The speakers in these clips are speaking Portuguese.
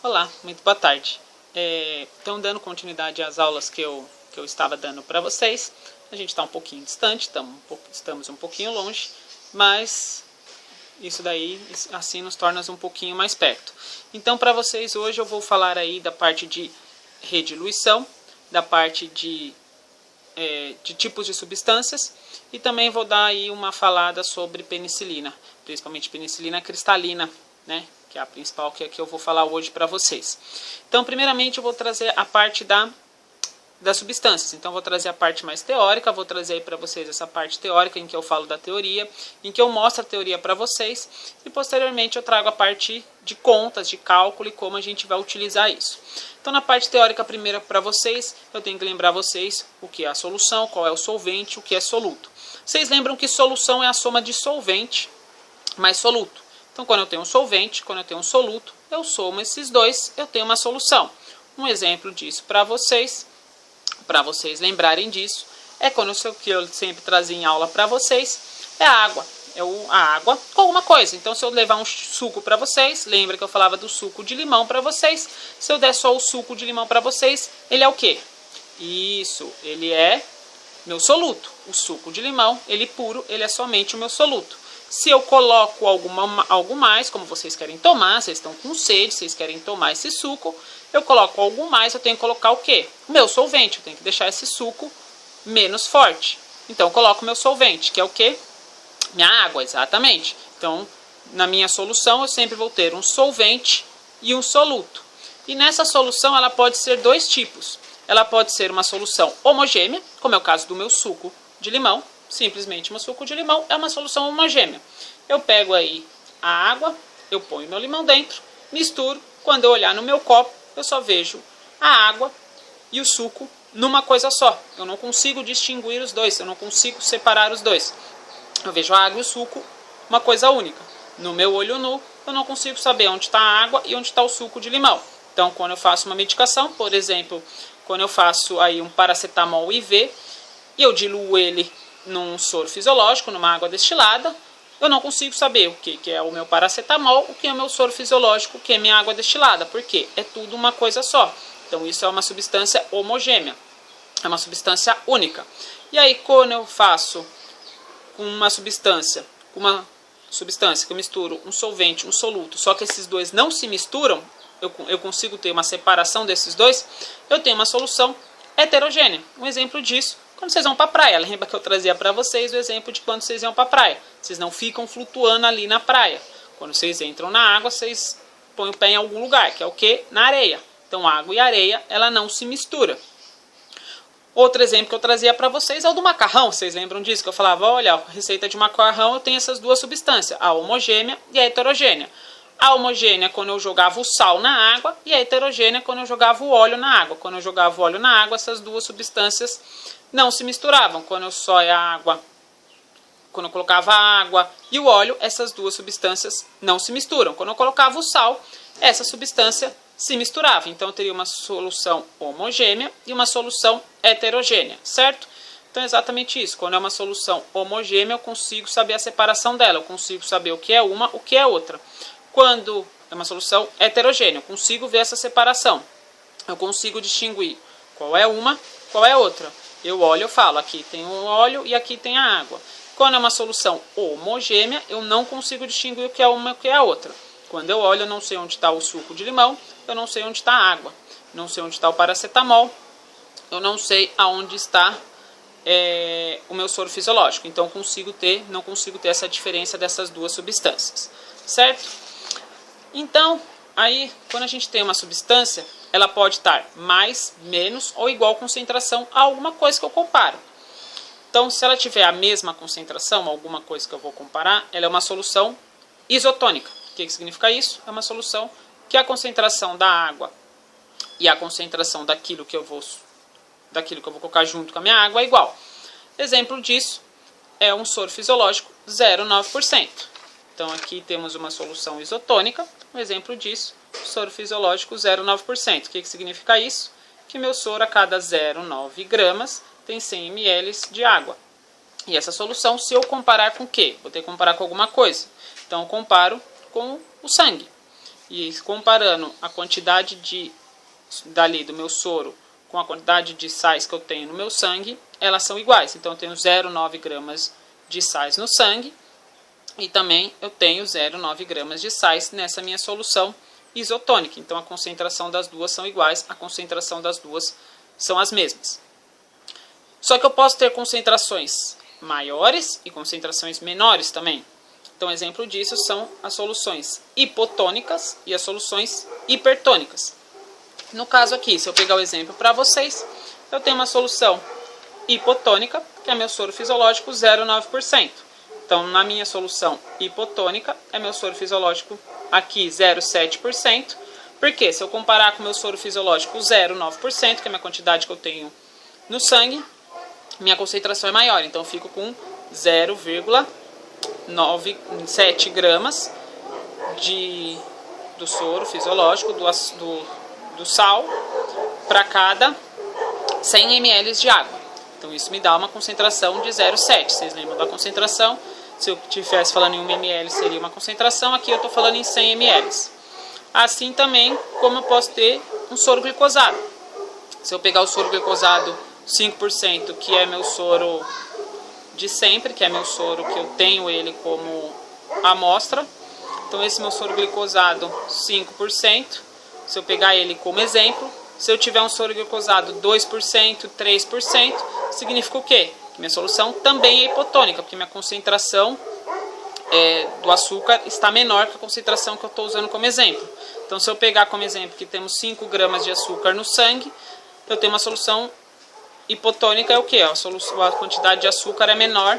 Olá, muito boa tarde. Então, dando continuidade às aulas que eu estava dando para vocês, a gente está um pouquinho distante, estamos um pouquinho longe, mas isso daí assim nos torna um pouquinho mais perto. Então, para vocês hoje eu vou falar aí da parte de rediluição, da parte de tipos de substâncias e também vou dar aí uma falada sobre penicilina, principalmente penicilina cristalina, né? Que é a principal que eu vou falar hoje para vocês. Então, primeiramente, eu vou trazer a parte das substâncias. Então, vou trazer a parte mais teórica, vou trazer aí para vocês essa parte teórica em que eu falo da teoria, em que eu mostro a teoria para vocês e, posteriormente, eu trago a parte de contas, de cálculo e como a gente vai utilizar isso. Então, na parte teórica, primeiro para vocês, eu tenho que lembrar vocês o que é a solução, qual é o solvente, o que é soluto. Vocês lembram que solução é a soma de solvente mais soluto. Então, quando eu tenho um solvente, quando eu tenho um soluto, eu somo esses dois, eu tenho uma solução. Um exemplo disso para vocês lembrarem disso, é quando que eu sempre trazia em aula para vocês, é a água. A água com alguma coisa. Então, se eu levar um suco para vocês, lembra que eu falava do suco de limão para vocês, se eu der só o suco de limão para vocês, ele é o quê? Isso, ele é meu soluto. O suco de limão, ele puro, ele é somente o meu soluto. Se eu coloco algo mais, como vocês querem tomar, vocês estão com sede, vocês querem tomar esse suco, eu coloco algo mais, eu tenho que colocar o quê? Meu solvente, eu tenho que deixar esse suco menos forte. Então, eu coloco meu solvente, que é o quê? Minha água, exatamente. Então, na minha solução, eu sempre vou ter um solvente e um soluto. E nessa solução, ela pode ser dois tipos. Ela pode ser uma solução homogênea, como é o caso do meu suco de limão. Simplesmente um suco de limão é uma solução homogênea. Eu pego aí a água, eu ponho meu limão dentro, misturo. Quando eu olhar no meu copo, eu só vejo a água e o suco numa coisa só. Eu não consigo distinguir os dois, eu não consigo separar os dois. Eu vejo a água e o suco uma coisa única. No meu olho nu, eu não consigo saber onde está a água e onde está o suco de limão. Então, quando eu faço uma medicação, por exemplo, quando eu faço aí um paracetamol IV, e eu diluo ele num soro fisiológico, numa água destilada, eu não consigo saber o que é o meu paracetamol, o que é o meu soro fisiológico, o que é minha água destilada, porque é tudo uma coisa só. Então, isso é uma substância homogênea, é uma substância única. E aí, quando eu faço uma substância que eu misturo um solvente, um soluto, só que esses dois não se misturam, eu consigo ter uma separação desses dois, eu tenho uma solução heterogênea. Um exemplo disso, quando vocês vão para a praia. Lembra que eu trazia para vocês o exemplo de quando vocês iam para a praia. Vocês não ficam flutuando ali na praia. Quando vocês entram na água, vocês põem o pé em algum lugar, que é o quê? Na areia. Então, água e areia, ela não se mistura. Outro exemplo que eu trazia para vocês é o do macarrão. Vocês lembram disso? Que eu falava, olha, a receita de macarrão eu tenho essas duas substâncias, a homogênea e a heterogênea. A homogênea quando eu jogava o sal na água e a heterogênea quando eu jogava o óleo na água. Quando eu jogava o óleo na água, essas duas substâncias não se misturavam. Quando eu colocava a água e o óleo, essas duas substâncias não se misturam. Quando eu colocava o sal, essa substância se misturava. Então, eu teria uma solução homogênea e uma solução heterogênea, certo? Então, é exatamente isso. Quando é uma solução homogênea, eu consigo saber a separação dela. Eu consigo saber o que é uma, o que é outra. Quando é uma solução heterogênea, eu consigo ver essa separação. Eu consigo distinguir qual é uma, qual é outra. Eu olho, eu falo, aqui tem o óleo e aqui tem a água. Quando é uma solução homogênea, eu não consigo distinguir o que é uma e o que é a outra. Quando eu olho, eu não sei onde está o suco de limão, eu não sei onde está a água, não sei onde está o paracetamol, eu não sei aonde está o meu soro fisiológico. Então, não consigo ter essa diferença dessas duas substâncias, certo? Então, aí, quando a gente tem uma substância, ela pode estar mais, menos ou igual concentração a alguma coisa que eu comparo. Então, se ela tiver a mesma concentração, alguma coisa que eu vou comparar, ela é uma solução isotônica. O que significa isso? É uma solução que a concentração da água e a concentração daquilo que eu vou colocar junto com a minha água é igual. Exemplo disso é um soro fisiológico 0,9%. Então, aqui temos uma solução isotônica. Um exemplo disso, soro fisiológico 0,9%. O que significa isso? Que meu soro a cada 0,9 gramas tem 100 ml de água. E essa solução, se eu comparar com o quê? Vou ter que comparar com alguma coisa. Então, eu comparo com o sangue. e comparando a quantidade do meu soro com a quantidade de sais que eu tenho no meu sangue, elas são iguais. Então eu tenho 0,9 gramas de sais no sangue e também eu tenho 0,9 gramas de sais nessa minha solução isotônica. Então a concentração das duas são iguais, a concentração das duas são as mesmas. Só que eu posso ter concentrações maiores e concentrações menores também. Então exemplo disso são as soluções hipotônicas e as soluções hipertônicas. No caso aqui, se eu pegar o exemplo para vocês, eu tenho uma solução hipotônica, que é meu soro fisiológico 0,9%. Então, na minha solução hipotônica, é meu soro fisiológico aqui 0,7%. Porque se eu comparar com meu soro fisiológico 0,9%, que é a minha quantidade que eu tenho no sangue, minha concentração é maior. Então, eu fico com 0,97 gramas do soro fisiológico, do sal, para cada 100 ml de água. Então isso me dá uma concentração de 0,7. Vocês lembram da concentração? Se eu estivesse falando em 1 ml seria uma concentração, aqui eu estou falando em 100 ml. Assim também como eu posso ter um soro glicosado. Se eu pegar o soro glicosado 5%, que é meu soro de sempre, que é meu soro que eu tenho ele como amostra. Então esse meu soro glicosado 5%, se eu pegar ele como exemplo, se eu tiver um soro glicosado 2%, 3%, significa o quê? Que minha solução também é hipotônica, porque minha concentração do açúcar está menor que a concentração que eu estou usando como exemplo. Então se eu pegar como exemplo que temos 5 gramas de açúcar no sangue, eu tenho uma solução hipotônica, é o quê? A quantidade de açúcar é menor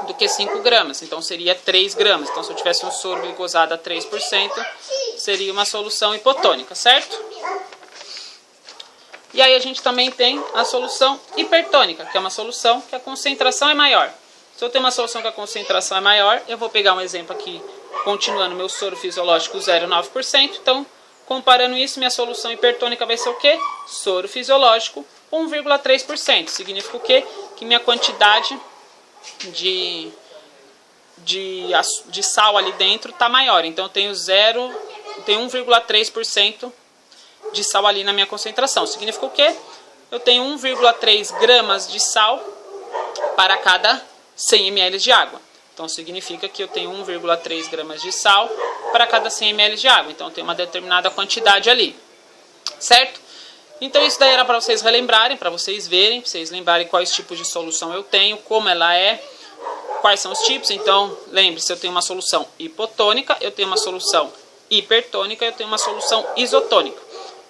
do que 5 gramas, então seria 3 gramas. Então se eu tivesse um soro glicosado a 3%, seria uma solução hipotônica, certo? E aí a gente também tem a solução hipertônica, que é uma solução que a concentração é maior. Se eu tenho uma solução que a concentração é maior, eu vou pegar um exemplo aqui, continuando meu soro fisiológico 0,9%. Então, comparando isso, minha solução hipertônica vai ser o quê? Soro fisiológico 1,3%. Significa o quê? Que minha quantidade de sal ali dentro está maior. Então eu tenho 1,3% de sal ali na minha concentração. Significa o quê? Eu tenho 1,3 gramas de sal para cada 100 ml de água. Então significa que eu tenho 1,3 gramas de sal para cada 100 ml de água. Então eu tenho uma determinada quantidade ali. Certo? Então isso daí era para vocês relembrarem, para vocês verem, para vocês lembrarem quais tipos de solução eu tenho, como ela é, quais são os tipos. Então lembre-se, eu tenho uma solução hipotônica, eu tenho uma solução hipertônica, eu tenho uma solução isotônica.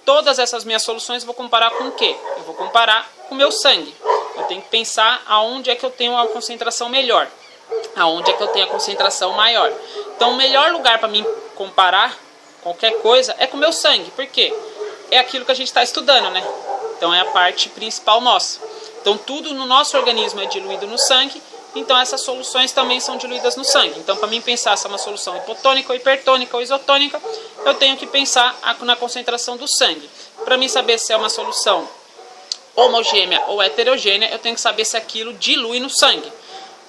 Todas essas minhas soluções eu vou comparar com o quê? Eu vou comparar com o meu sangue. Eu tenho que pensar aonde é que eu tenho a concentração melhor, aonde é que eu tenho a concentração maior. Então o melhor lugar para mim comparar qualquer coisa é com o meu sangue. Por quê? É aquilo que a gente está estudando, né? Então é a parte principal nossa. Então tudo no nosso organismo é diluído no sangue, então essas soluções também são diluídas no sangue. Então para mim pensar se é uma solução hipotônica, ou hipertônica ou isotônica, eu tenho que pensar na concentração do sangue. Para mim saber se é uma solução homogênea ou heterogênea, eu tenho que saber se aquilo dilui no sangue.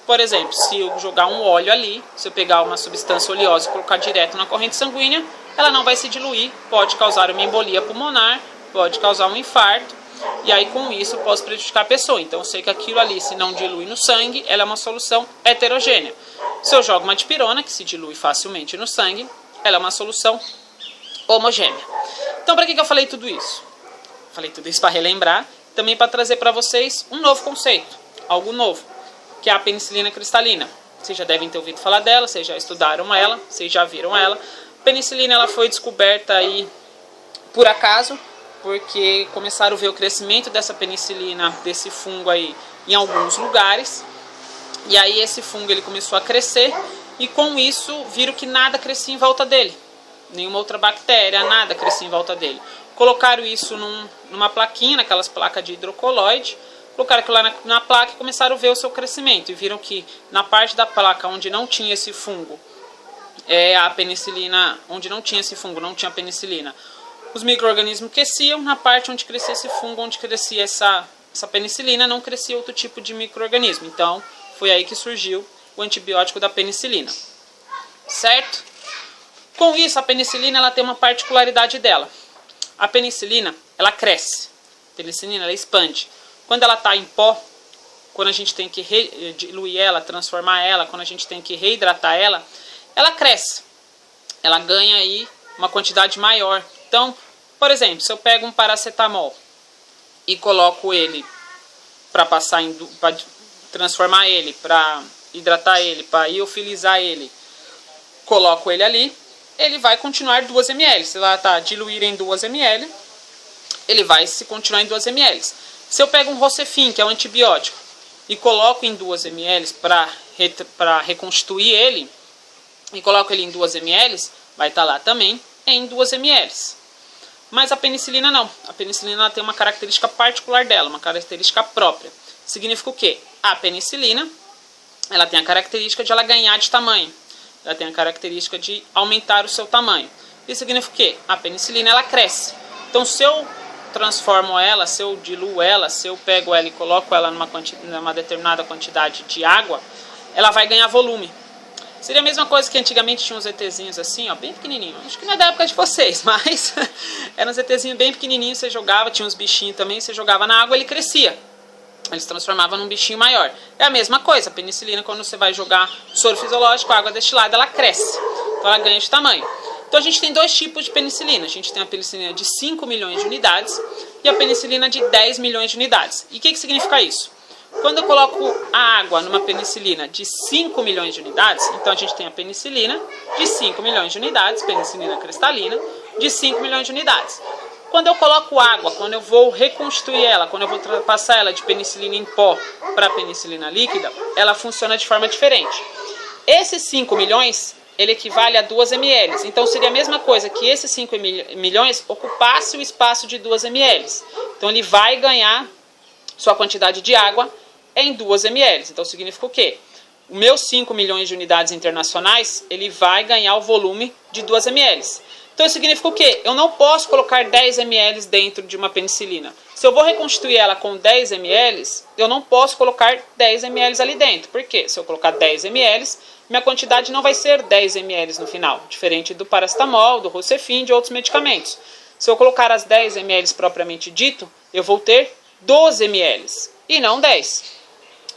Por exemplo, se eu jogar um óleo ali, se eu pegar uma substância oleosa e colocar direto na corrente sanguínea, ela não vai se diluir, pode causar uma embolia pulmonar, pode causar um infarto, e aí com isso eu posso prejudicar a pessoa. Então eu sei que aquilo ali, se não dilui no sangue, ela é uma solução heterogênea. Se eu jogo uma dipirona, que se dilui facilmente no sangue, ela é uma solução homogênea. Então para que eu falei tudo isso? Falei tudo isso para relembrar, também para trazer para vocês um novo conceito, algo novo, que é a penicilina cristalina. Vocês já devem ter ouvido falar dela, vocês já estudaram ela, vocês já viram ela. A penicilina ela foi descoberta aí por acaso, porque começaram a ver o crescimento dessa penicilina, desse fungo aí, em alguns lugares. E aí esse fungo ele começou a crescer e com isso viram que nada crescia em volta dele. Nenhuma outra bactéria, nada crescia em volta dele. Colocaram isso numa plaquinha, naquelas placas de hidrocoloide, colocaram aquilo lá na placa e começaram a ver o seu crescimento. E viram que na parte da placa onde não tinha esse fungo, a penicilina, onde não tinha esse fungo, não tinha penicilina, os micro-organismos cresciam. Na parte onde crescia esse fungo, onde crescia essa penicilina, não crescia outro tipo de micro-organismo. Então, foi aí que surgiu o antibiótico da penicilina. Certo? Com isso, a penicilina ela tem uma particularidade dela. A penicilina, ela cresce. A penicilina, ela expande. Quando ela está em pó, quando a gente tem que diluir ela, transformar ela, quando a gente tem que reidratar ela, ela cresce. Ela ganha aí uma quantidade maior. Então, por exemplo, se eu pego um paracetamol e coloco ele para transformar ele, para hidratar ele, para iofilizar ele, coloco ele ali, ele vai continuar 2 ml. Se ela está diluir em 2 ml, ele vai se continuar em 2 ml. Se eu pego um Rocefin, que é um antibiótico, e coloco em 2 ml para reconstituir ele, e coloco ele em 2 ml, vai estar lá também em 2 ml. Mas a penicilina não. A penicilina ela tem uma característica particular dela, uma característica própria. Significa o quê? A penicilina ela tem a característica de ela ganhar de tamanho. Ela tem a característica de aumentar o seu tamanho. Isso significa o quê? A penicilina ela cresce. Então, se eu transformo ela, se eu diluo ela, se eu pego ela e coloco ela numa determinada quantidade de água, ela vai ganhar volume. Seria a mesma coisa que antigamente tinha uns ETzinhos assim, ó, bem pequenininho. Acho que não é da época de vocês, mas eram uns ETzinhos bem pequenininhos, você jogava, tinha uns bichinhos também, você jogava na água, ele crescia. Ele se transformava num bichinho maior. É a mesma coisa, a penicilina, quando você vai jogar soro fisiológico, a água destilada, ela cresce. Então ela ganha de tamanho. Então a gente tem 2 tipos de penicilina. A gente tem a penicilina de 5 milhões de unidades e a penicilina de 10 milhões de unidades. E o que significa isso? Quando eu coloco a água numa penicilina de 5 milhões de unidades, então a gente tem a penicilina de 5 milhões de unidades, penicilina cristalina, de 5 milhões de unidades. Quando eu coloco água, quando eu vou reconstruir ela, quando eu vou passar ela de penicilina em pó para penicilina líquida, ela funciona de forma diferente. Esses 5 milhões, ele equivale a 2 ml. Então seria a mesma coisa que esses 5 milhões ocupasse o espaço de 2 ml. Então ele vai ganhar sua quantidade de água em 2 ml. Então significa o quê? O meu 5 milhões de unidades internacionais, ele vai ganhar o volume de 2 ml. Então isso significa o quê? Eu não posso colocar 10 ml dentro de uma penicilina. Se eu vou reconstituir ela com 10 ml, eu não posso colocar 10 ml ali dentro. Por quê? Se eu colocar 10 ml, minha quantidade não vai ser 10 ml no final. Diferente do paracetamol, do Rocefin, de outros medicamentos. Se eu colocar as 10 ml propriamente dito, eu vou ter 12 ml e não 10.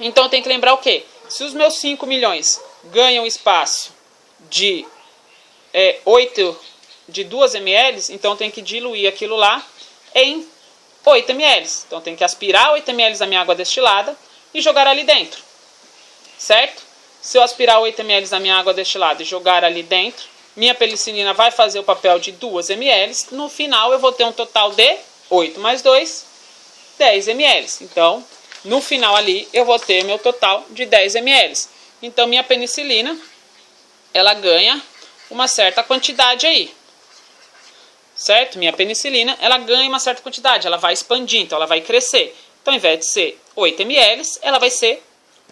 Então tem que lembrar o quê? Se os meus 5 milhões ganham espaço de 2 ml, então tem que diluir aquilo lá em 8 ml. Então tem que aspirar 8 ml da minha água destilada e jogar ali dentro. Certo? Se eu aspirar 8 ml da minha água destilada e jogar ali dentro, minha penicilina vai fazer o papel de 2 ml. No final eu vou ter um total de 8 mais 2, 10 ml. Então, no final ali, eu vou ter meu total de 10 ml. Então, minha penicilina, ela ganha uma certa quantidade aí. Certo? Minha penicilina, ela ganha uma certa quantidade. Ela vai expandir, então ela vai crescer. Então, ao invés de ser 8 ml, ela vai ser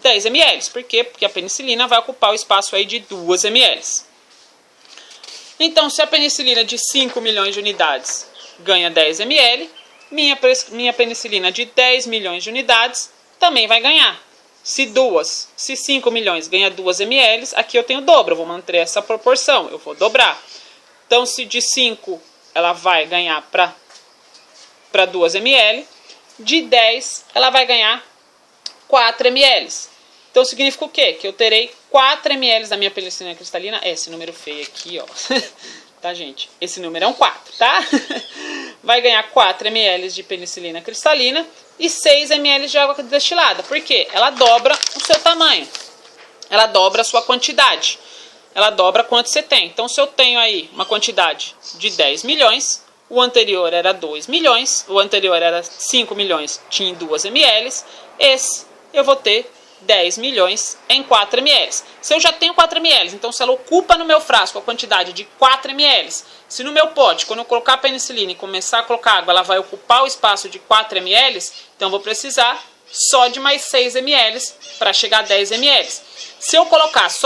10 ml. Por quê? Porque a penicilina vai ocupar o espaço aí de 2 ml. Então, se a penicilina de 5 milhões de unidades ganha 10 ml, minha penicilina de 10 milhões de unidades também vai ganhar. Se 5 milhões ganha 2 ml, aqui eu tenho o dobro, eu vou manter essa proporção, eu vou dobrar. Então, se de 5 ela vai ganhar para 2 ml, de 10 ela vai ganhar 4 ml. Então, significa o quê? Que eu terei 4 ml da minha penicilina cristalina. Esse número feio aqui, ó. Tá, gente? Esse número é um 4, tá? Vai ganhar 4 ml de penicilina cristalina e 6 ml de água destilada. Por quê? Ela dobra o seu tamanho. Ela dobra a sua quantidade. Ela dobra quanto você tem. Então, se eu tenho aí uma quantidade de 10 milhões, o anterior era 2 milhões, o anterior era 5 milhões, tinha 2 ml, esse eu vou ter 10 milhões em 4 ml. Se eu já tenho 4 ml, então se ela ocupa no meu frasco a quantidade de 4 ml, se no meu pote, quando eu colocar a penicilina e começar a colocar água, ela vai ocupar o espaço de 4 ml, então eu vou precisar só de mais 6 ml para chegar a 10 ml. Se eu colocar as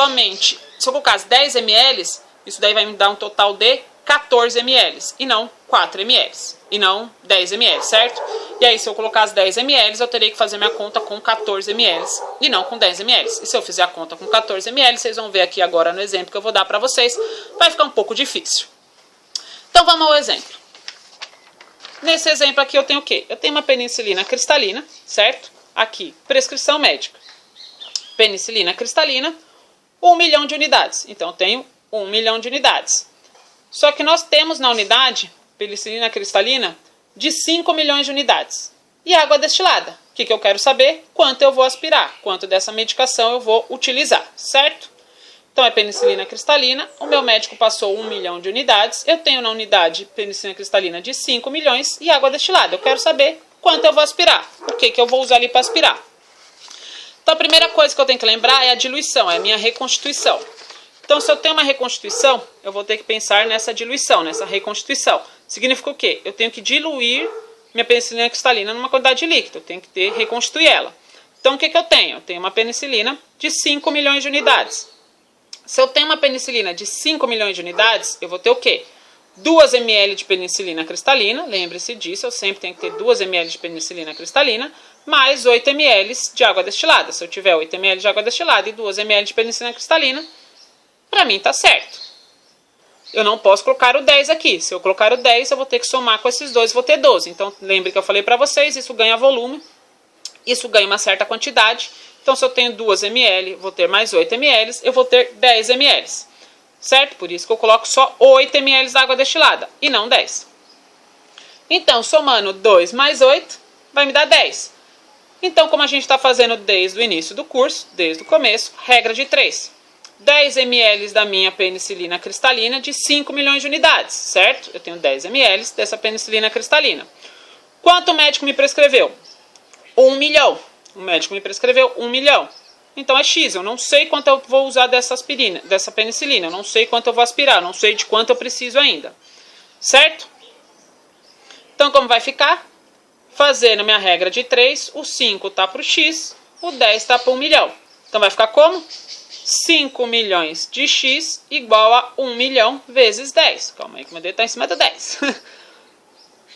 10 ml, isso daí vai me dar um total de 14 ml, e não 4 ml, e não 10 ml, certo? E aí, se eu colocar as 10 ml, eu terei que fazer minha conta com 14 ml e não com 10 ml. E se eu fizer a conta com 14 ml, vocês vão ver aqui agora no exemplo que eu vou dar para vocês, vai ficar um pouco difícil. Então, vamos ao exemplo. Nesse exemplo aqui eu tenho o quê? Eu tenho uma penicilina cristalina, certo? Aqui, prescrição médica. Penicilina cristalina, 1 milhão de unidades. Então, eu tenho 1 milhão de unidades. Só que nós temos na unidade, penicilina cristalina, de 5 milhões de unidades. E água destilada. O que eu quero saber? Quanto eu vou aspirar. Quanto dessa medicação eu vou utilizar, certo? Então é penicilina cristalina. O meu médico passou 1 milhão de unidades. Eu tenho na unidade penicilina cristalina de 5 milhões e água destilada. Eu quero saber quanto eu vou aspirar. O que eu vou usar ali para aspirar. Então a primeira coisa que eu tenho que lembrar é a diluição, é a minha reconstituição. Então, se eu tenho uma reconstituição, eu vou ter que pensar nessa diluição, nessa reconstituição. Significa o quê? Eu tenho que diluir minha penicilina cristalina numa quantidade de líquido. Eu tenho que reconstituir ela. Então, o que eu tenho? Eu tenho uma penicilina de 5 milhões de unidades. Se eu tenho uma penicilina de 5 milhões de unidades, eu vou ter o quê? 2 ml de penicilina cristalina, lembre-se disso, eu sempre tenho que ter 2 ml de penicilina cristalina, mais 8 ml de água destilada. Se eu tiver 8 ml de água destilada e 2 ml de penicilina cristalina, para mim tá certo. Eu não posso colocar o 10 aqui. Se eu colocar o 10, eu vou ter que somar com esses dois, vou ter 12. Então, lembre que eu falei para vocês, isso ganha volume, isso ganha uma certa quantidade. Então, se eu tenho 2 ml, vou ter mais 8 ml, eu vou ter 10 ml. Certo? Por isso que eu coloco só 8 ml de água destilada e não 10. Então, somando 2 mais 8, vai me dar 10. Então, como a gente está fazendo desde o início do curso, desde o começo, regra de 3. 10 ml da minha penicilina cristalina de 5 milhões de unidades, certo? Eu tenho 10 ml dessa penicilina cristalina. Quanto o médico me prescreveu? 1 milhão. O médico me prescreveu 1 milhão. Então é X, eu não sei quanto eu vou usar dessa penicilina, eu não sei quanto eu vou aspirar, eu não sei de quanto eu preciso ainda. Certo? Então como vai ficar? Fazendo minha regra de 3, o 5 está para o X, o 10 está para 1 milhão. Então vai ficar como? 5 milhões de X igual a 1 milhão vezes 10. Calma aí que meu dedo está em cima do 10.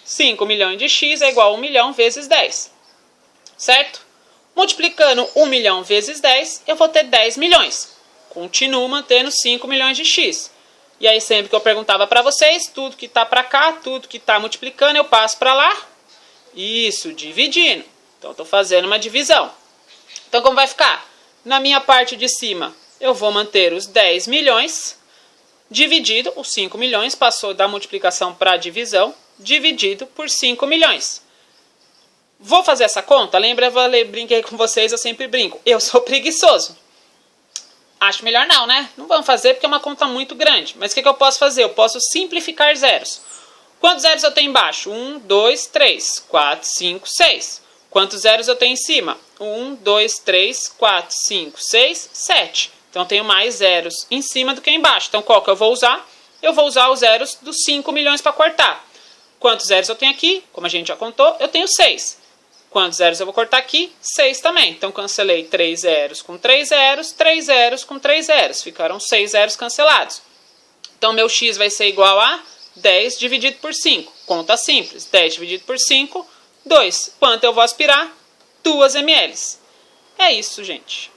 5 milhões de X é igual a 1 milhão vezes 10. Certo? Multiplicando 1 milhão vezes 10, eu vou ter 10 milhões. Continuo mantendo 5 milhões de X. E aí sempre que eu perguntava para vocês, tudo que está para cá, tudo que está multiplicando, eu passo para lá. Isso, dividindo. Então, estou fazendo uma divisão. Então, como vai ficar? Na minha parte de cima, eu vou manter os 10 milhões, dividido, os 5 milhões, passou da multiplicação para a divisão, dividido por 5 milhões. Vou fazer essa conta? Lembra, eu brinquei com vocês, eu sempre brinco. Eu sou preguiçoso. Acho melhor não, né? Não vamos fazer porque é uma conta muito grande. Mas o que eu posso fazer? Eu posso simplificar zeros. Quantos zeros eu tenho embaixo? 1, 2, 3, 4, 5, 6. Quantos zeros eu tenho em cima? 1, 2, 3, 4, 5, 6, 7. Então, eu tenho mais zeros em cima do que embaixo. Então, qual que eu vou usar? Eu vou usar os zeros dos 5 milhões para cortar. Quantos zeros eu tenho aqui? Como a gente já contou, eu tenho 6. Quantos zeros eu vou cortar aqui? 6 também. Então, cancelei 3 zeros com 3 zeros, 3 zeros com 3 zeros. Ficaram 6 zeros cancelados. Então, meu X vai ser igual a 10 dividido por 5. Conta simples. 10 dividido por 5, 2. Quanto eu vou aspirar? 2 ml. É isso, gente.